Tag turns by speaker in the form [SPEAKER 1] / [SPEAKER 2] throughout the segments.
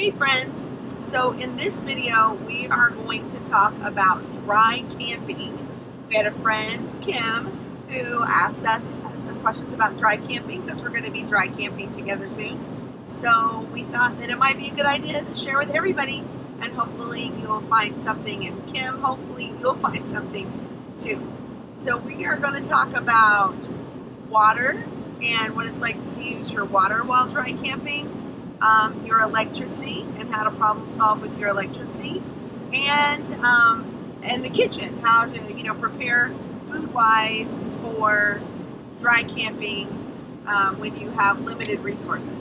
[SPEAKER 1] Hey friends, so in this video we are going to talk about dry camping. We had a friend, Kim, who asked us some questions about dry camping because we're going to be dry camping together soon. So we thought that it might be a good idea to share with everybody, and hopefully you'll find something, and Kim, hopefully you'll find something too. So we are going to talk about water and what it's like to use your water while dry camping. Your electricity and how to problem solve with your electricity, and the kitchen, how to prepare food wise for dry camping when you have limited resources.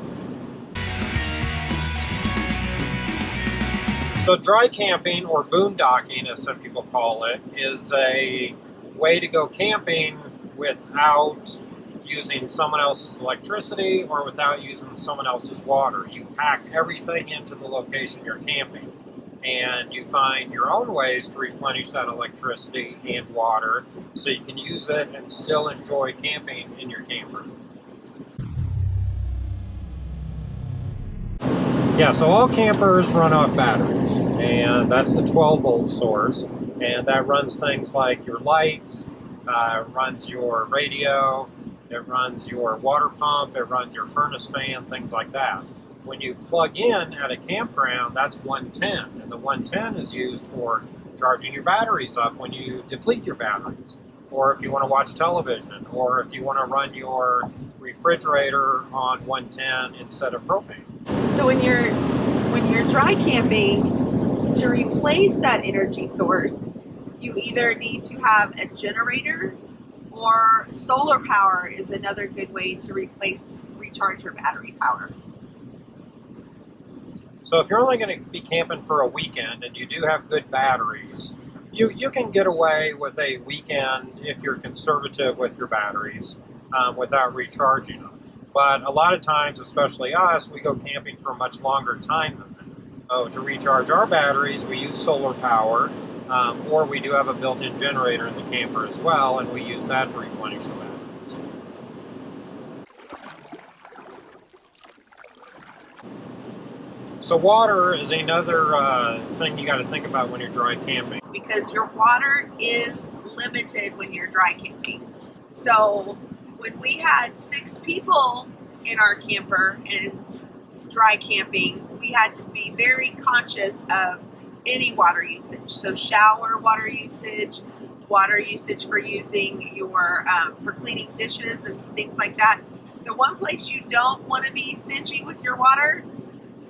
[SPEAKER 2] So dry camping, or boondocking as some people call it, is a way to go camping without using someone else's electricity or without using someone else's water. You pack everything into the location you're camping, and you find your own ways to replenish that electricity and water so you can use it and still enjoy camping in your camper. Yeah, so all campers run off batteries, and that's the 12-volt source, and that runs things like your lights, runs your radio, it runs your water pump, it runs your furnace fan, things like that. When you plug in at a campground, that's 110, and the 110 is used for charging your batteries up when you deplete your batteries, or if you want to watch television, or if you want to run your refrigerator on 110 instead of propane.
[SPEAKER 1] So when you're dry camping, to replace that energy source, you either need to have a generator, or solar power is another good way to recharge your battery power.
[SPEAKER 2] So if you're only going to be camping for a weekend and you do have good batteries, you can get away with a weekend if you're conservative with your batteries without recharging them. But a lot of times, especially us, we go camping for a much longer time than that. So to recharge our batteries, we use solar power, or we do have a built-in generator in the camper as well, and we use that to replenish the batteries. So water is another thing you got to think about when you're dry camping.
[SPEAKER 1] Because your water is limited when you're dry camping. So when we had 6 people in our camper and dry camping, we had to be very conscious of any water usage. So shower water usage for using your for cleaning dishes and things like that. The one place you don't want to be stingy with your water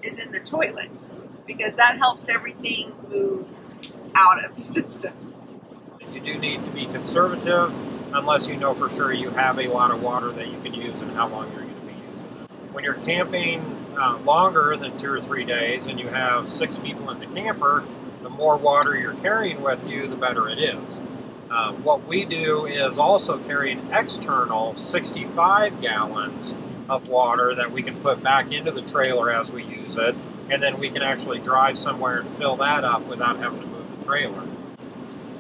[SPEAKER 1] is in the toilet, because that helps everything move out of the system.
[SPEAKER 2] You do need to be conservative unless you know for sure you have a lot of water that you can use and how long you're going to be using it. When you're camping longer than 2 or 3 days and you have 6 people in the camper, the more water you're carrying with you, the better it is. What we do is also carry an external 65 gallons of water that we can put back into the trailer as we use it, and then we can actually drive somewhere and fill that up without having to move the trailer.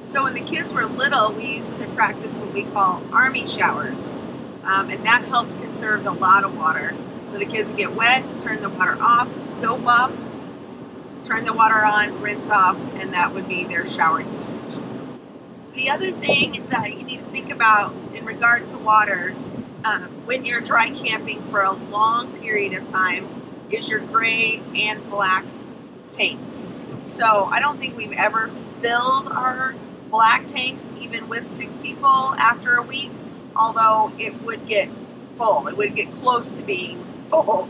[SPEAKER 1] So when the kids were little, we used to practice what we call army showers, and that helped conserve a lot of water. So the kids would get wet, turn the water off, soap up, turn the water on, rinse off, and that would be their shower usage. The other thing that you need to think about in regard to water when you're dry camping for a long period of time is your gray and black tanks. So I don't think we've ever filled our black tanks even with 6 people after a week, although it would get full. It would get close to being full.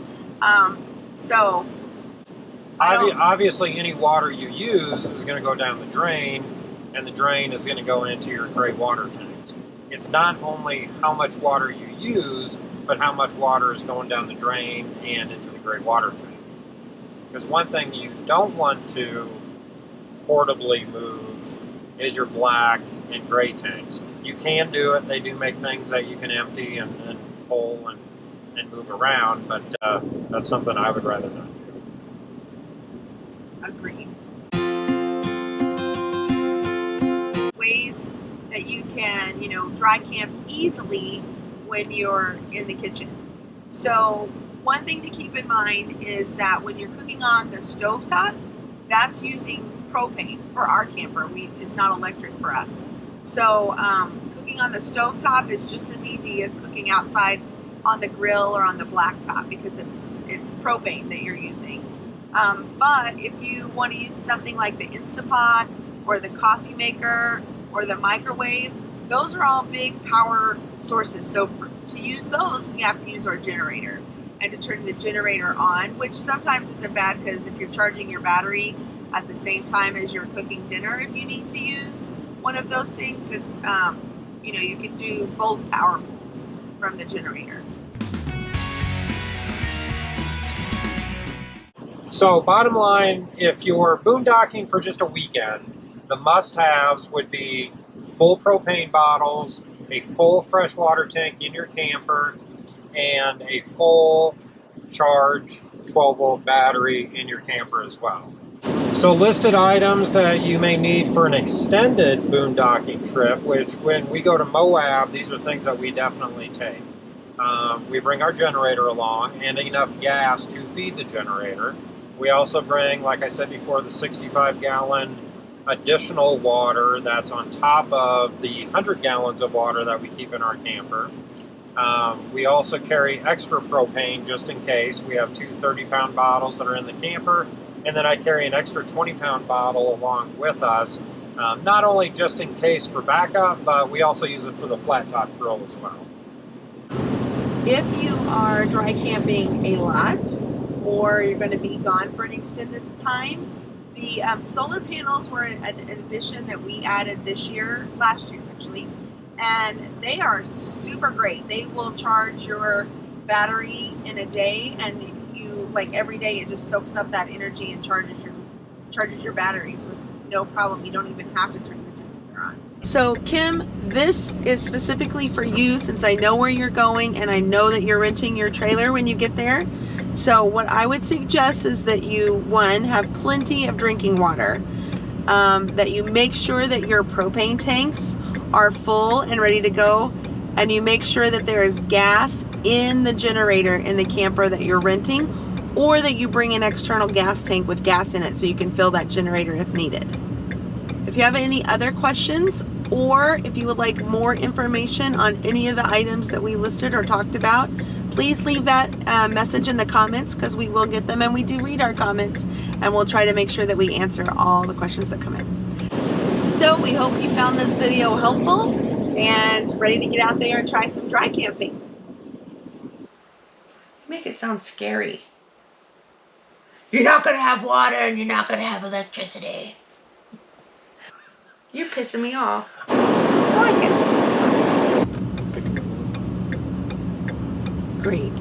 [SPEAKER 1] So
[SPEAKER 2] obviously any water you use is going to go down the drain, and the drain is going to go into your gray water tanks. It's not only how much water you use, but how much water is going down the drain and into the gray water tank. Because one thing you don't want to portably move is your black and gray tanks. You can do it. They do make things that you can empty and pull and move around, but that's something I would rather not do.
[SPEAKER 1] Agreed. Ways that you can, dry camp easily when you're in the kitchen. So one thing to keep in mind is that when you're cooking on the stovetop, that's using propane for our camper. It's not electric for us. So cooking on the stovetop is just as easy as cooking outside on the grill or on the blacktop, because it's propane that you're using. But if you want to use something like the Instapot or the coffee maker or the microwave, those are all big power sources. So to use those, we have to use our generator, and to turn the generator on, which sometimes isn't bad, because if you're charging your battery at the same time as you're cooking dinner, if you need to use one of those things, it's you can do both power pulls from the generator.
[SPEAKER 2] So bottom line, if you're boondocking for just a weekend, the must-haves would be full propane bottles, a full freshwater tank in your camper, and a full charge 12-volt battery in your camper as well. So listed items that you may need for an extended boondocking trip, which when we go to Moab, these are things that we definitely take. We bring our generator along and enough gas to feed the generator. We also bring, like I said before, the 65-gallon additional water that's on top of the 100 gallons of water that we keep in our camper. We also carry extra propane just in case. We have two 30-pound bottles that are in the camper, and then I carry an extra 20-pound bottle along with us, not only just in case for backup, but we also use it for the flat top grill as well.
[SPEAKER 1] If you are dry camping a lot, or you're going to be gone for an extended time, the solar panels were an addition that we added last year actually, and they are super great. They will charge your battery in a day, and every day it just soaks up that energy and charges your batteries with no problem. You don't even have to turn the generator on. So Kim, this is specifically for you, since I know where you're going and I know that you're renting your trailer when you get there. So what I would suggest is that you, one, have plenty of drinking water, that you make sure that your propane tanks are full and ready to go, and you make sure that there is gas in the generator in the camper that you're renting, or that you bring an external gas tank with gas in it so you can fill that generator if needed. If you have any other questions, or if you would like more information on any of the items that we listed or talked about, please leave that message in the comments, because we will get them, and we do read our comments, and we'll try to make sure that we answer all the questions that come in. So we hope you found this video helpful and ready to get out there and try some dry camping. You make it sound scary. You're not going to have water and you're not going to have electricity. You're pissing me off. I like it. Great.